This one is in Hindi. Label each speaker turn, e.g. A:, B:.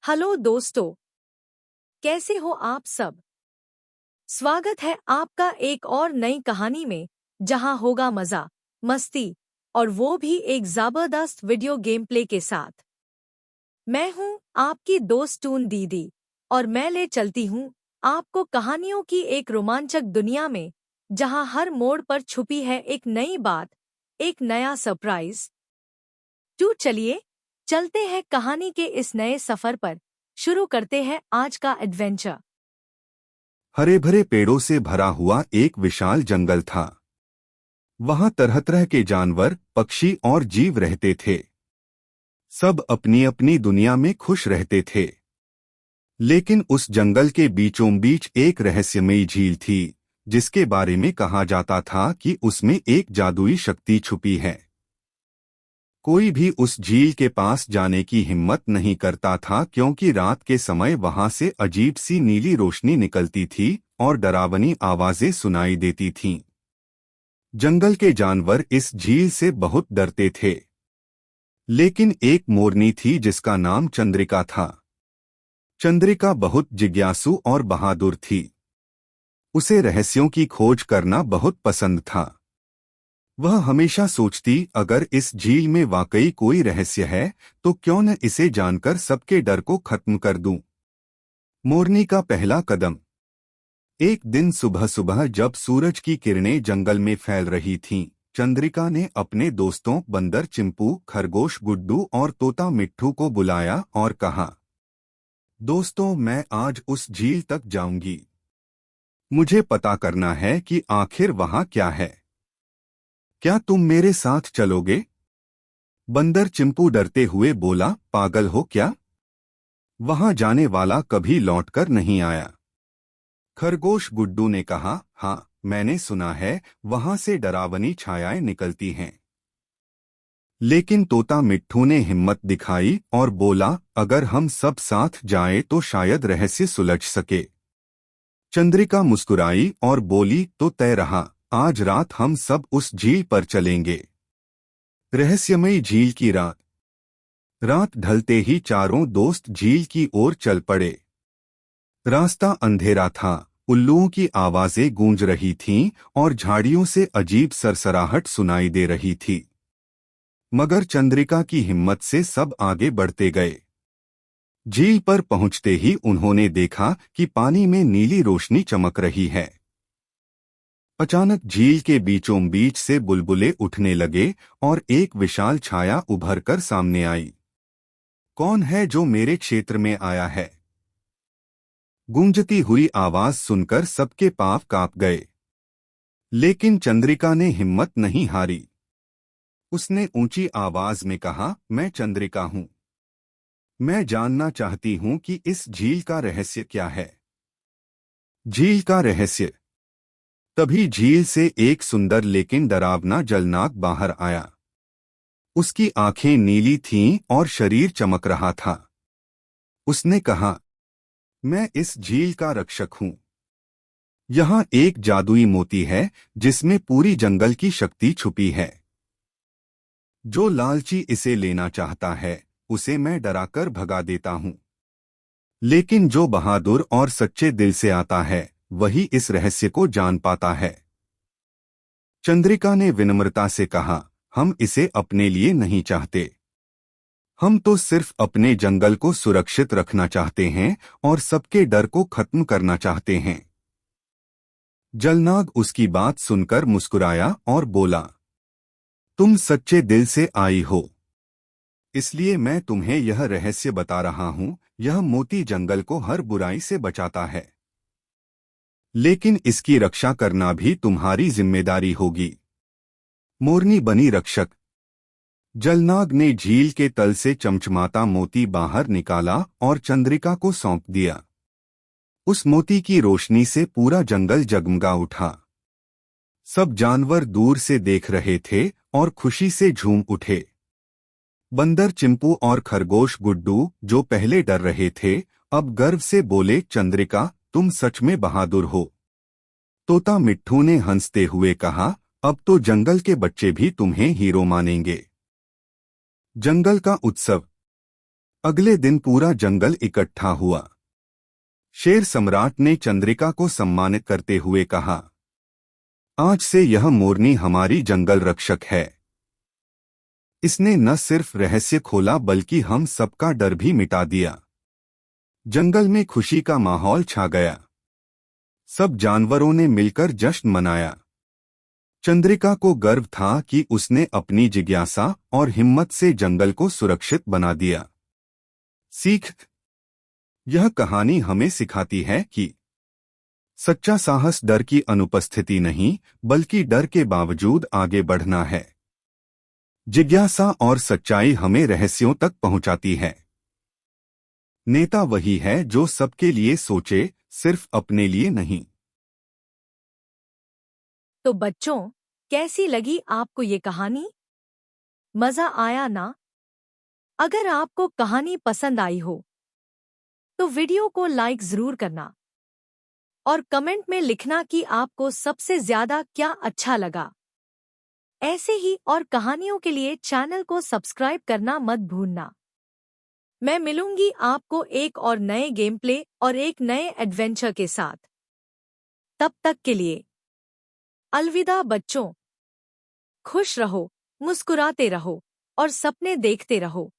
A: हेलो दोस्तों, कैसे हो आप सब। स्वागत है आपका एक और नई कहानी में, जहां होगा मजा, मस्ती और वो भी एक जबरदस्त वीडियो गेम प्ले के साथ। मैं हूं आपकी दोस्त टून दीदी और मैं ले चलती हूं आपको कहानियों की एक रोमांचक दुनिया में, जहां हर मोड़ पर छुपी है एक नई बात, एक नया सरप्राइज। तो चलिए चलते हैं कहानी के इस नए सफर पर। शुरू करते हैं आज का एडवेंचर।
B: हरे भरे पेड़ों से भरा हुआ एक विशाल जंगल था। वहां तरह तरह के जानवर, पक्षी और जीव रहते थे। सब अपनी अपनी दुनिया में खुश रहते थे। लेकिन उस जंगल के बीचों बीच एक रहस्यमयी झील थी, जिसके बारे में कहा जाता था कि उसमें एक जादुई शक्ति छुपी है। कोई भी उस झील के पास जाने की हिम्मत नहीं करता था, क्योंकि रात के समय वहां से अजीब सी नीली रोशनी निकलती थी और डरावनी आवाजें सुनाई देती थीं। जंगल के जानवर इस झील से बहुत डरते थे। लेकिन एक मोरनी थी जिसका नाम चंद्रिका था। चंद्रिका बहुत जिज्ञासु और बहादुर थी। उसे रहस्यों की खोज करना बहुत पसंद था। वह हमेशा सोचती, अगर इस झील में वाकई कोई रहस्य है तो क्यों न इसे जानकर सबके डर को खत्म कर दूं। मोरनी का पहला कदम। एक दिन सुबह सुबह जब सूरज की किरणें जंगल में फैल रही थीं, चंद्रिका ने अपने दोस्तों बंदर चिंपू, खरगोश गुड्डू और तोता मिट्ठू को बुलाया और कहा, दोस्तों, मैं आज उस झील तक जाऊंगी। मुझे पता करना है कि आखिर वहां क्या है। क्या तुम मेरे साथ चलोगे? बंदर चिंपू डरते हुए बोला, पागल हो क्या? वहां जाने वाला कभी लौटकर नहीं आया। खरगोश गुड्डू ने कहा, हाँ, मैंने सुना है वहां से डरावनी छायाएं निकलती हैं। लेकिन तोता मिट्ठू ने हिम्मत दिखाई और बोला, अगर हम सब साथ जाएं तो शायद रहस्य सुलझ सके। चंद्रिका मुस्कुराई और बोली, तो तय रहा, आज रात हम सब उस झील पर चलेंगे। रहस्यमयी झील की रात। रात ढलते ही चारों दोस्त झील की ओर चल पड़े। रास्ता अंधेरा था, उल्लुओं की आवाजें गूंज रही थीं और झाड़ियों से अजीब सरसराहट सुनाई दे रही थी। मगर चंद्रिका की हिम्मत से सब आगे बढ़ते गए। झील पर पहुंचते ही उन्होंने देखा कि पानी में नीली रोशनी चमक रही है। अचानक झील के बीचों बीच से बुलबुले उठने लगे और एक विशाल छाया उभरकर सामने आई। कौन है जो मेरे क्षेत्र में आया है? गूंजती हुई आवाज सुनकर सबके पांव कांप गए। लेकिन चंद्रिका ने हिम्मत नहीं हारी। उसने ऊंची आवाज में कहा, मैं चंद्रिका हूं। मैं जानना चाहती हूं कि इस झील का रहस्य क्या है। झील का रहस्य। तभी झील से एक सुंदर लेकिन डरावना जलनाग बाहर आया। उसकी आंखें नीली थीं और शरीर चमक रहा था। उसने कहा, मैं इस झील का रक्षक हूं। यहाँ एक जादुई मोती है जिसमें पूरी जंगल की शक्ति छुपी है। जो लालची इसे लेना चाहता है, उसे मैं डराकर भगा देता हूं। लेकिन जो बहादुर और सच्चे दिल से आता है, वही इस रहस्य को जान पाता है। चंद्रिका ने विनम्रता से कहा, हम इसे अपने लिए नहीं चाहते। हम तो सिर्फ अपने जंगल को सुरक्षित रखना चाहते हैं और सबके डर को खत्म करना चाहते हैं। जलनाग उसकी बात सुनकर मुस्कुराया और बोला, तुम सच्चे दिल से आई हो, इसलिए मैं तुम्हें यह रहस्य बता रहा हूं। यह मोती जंगल को हर बुराई से बचाता है, लेकिन इसकी रक्षा करना भी तुम्हारी जिम्मेदारी होगी। मोरनी बनी रक्षक। जलनाग ने झील के तल से चमचमाता मोती बाहर निकाला और चंद्रिका को सौंप दिया। उस मोती की रोशनी से पूरा जंगल जगमगा उठा। सब जानवर दूर से देख रहे थे और खुशी से झूम उठे। बंदर चिंपू और खरगोश गुड्डू, जो पहले डर रहे थे, अब गर्व से बोले, चंद्रिका, तुम सच में बहादुर हो। तोता मिट्ठू ने हंसते हुए कहा, अब तो जंगल के बच्चे भी तुम्हें हीरो मानेंगे। जंगल का उत्सव। अगले दिन पूरा जंगल इकट्ठा हुआ। शेर सम्राट ने चंद्रिका को सम्मानित करते हुए कहा, आज से यह मोरनी हमारी जंगल रक्षक है। इसने न सिर्फ रहस्य खोला बल्कि हम सबका डर भी मिटा दिया। जंगल में खुशी का माहौल छा गया। सब जानवरों ने मिलकर जश्न मनाया। चंद्रिका को गर्व था कि उसने अपनी जिज्ञासा और हिम्मत से जंगल को सुरक्षित बना दिया। सीख: यह कहानी हमें सिखाती है कि सच्चा साहस डर की अनुपस्थिति नहीं, बल्कि डर के बावजूद आगे बढ़ना है। जिज्ञासा और सच्चाई हमें रहस्यों तक पहुंचाती है। नेता वही है जो सबके लिए सोचे, सिर्फ अपने लिए नहीं।
A: तो बच्चों, कैसी लगी आपको ये कहानी? मजा आया ना? अगर आपको कहानी पसंद आई हो तो वीडियो को लाइक जरूर करना और कमेंट में लिखना कि आपको सबसे ज्यादा क्या अच्छा लगा। ऐसे ही और कहानियों के लिए चैनल को सब्सक्राइब करना मत भूलना। मैं मिलूंगी आपको एक और नए गेम प्ले और एक नए एडवेंचर के साथ। तब तक के लिए अलविदा बच्चों। खुश रहो, मुस्कुराते रहो और सपने देखते रहो।